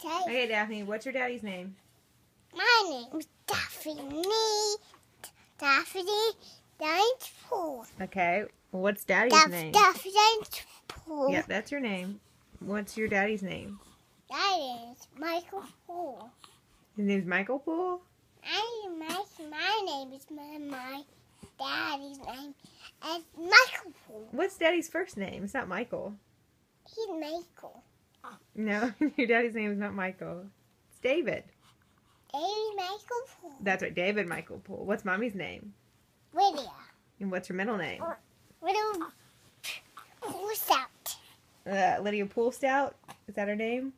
Okay, Daphne, what's your daddy's name? My name's Daphne. Daphne Pool. Okay, what's daddy's name? Daphne Pool. Yeah, that's your name. What's your daddy's name? That is Michael Pool. His name's Michael Pool? My name is my daddy's name. And Michael Pool. What's daddy's first name? It's not Michael. He's Michael. No, your daddy's name is not Michael. It's David. David Michael Pool. That's right, David Michael Pool. What's mommy's name? Lydia. And what's her middle name? Little Pool Stout. Lydia Pool Stout? Is that her name?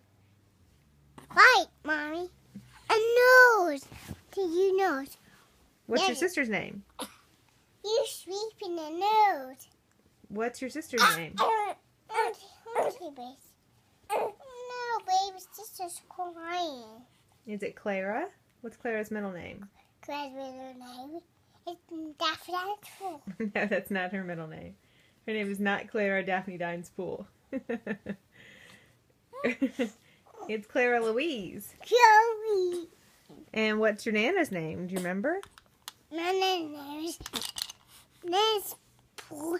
Right, Mommy. A nose. Do you nose? What's your Daddy. sister's name? You sweep in the nose. What's your sister's name? Okay, babe. No, babe, it's just crying. Is it Clara? What's Clara's middle name? Claire's middle name is Daphne Pool. No, that's not her middle name. Her name is not Clara Daphne Dines Pool. It's Clara Louise. Chloe. And what's your Nana's name? Do you remember? My name is Pool.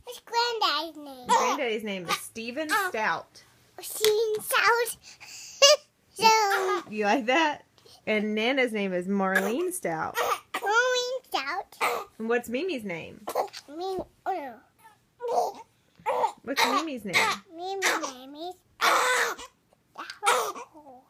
What's Granddad's name? Granddaddy's name is Stephen Stout. Steven Stout. So, You like that? And Nana's name is Marlene Stout. Growing Stout. And what's Mimi's name? What's Mimi's name? Mimi's name is Daphne Pool.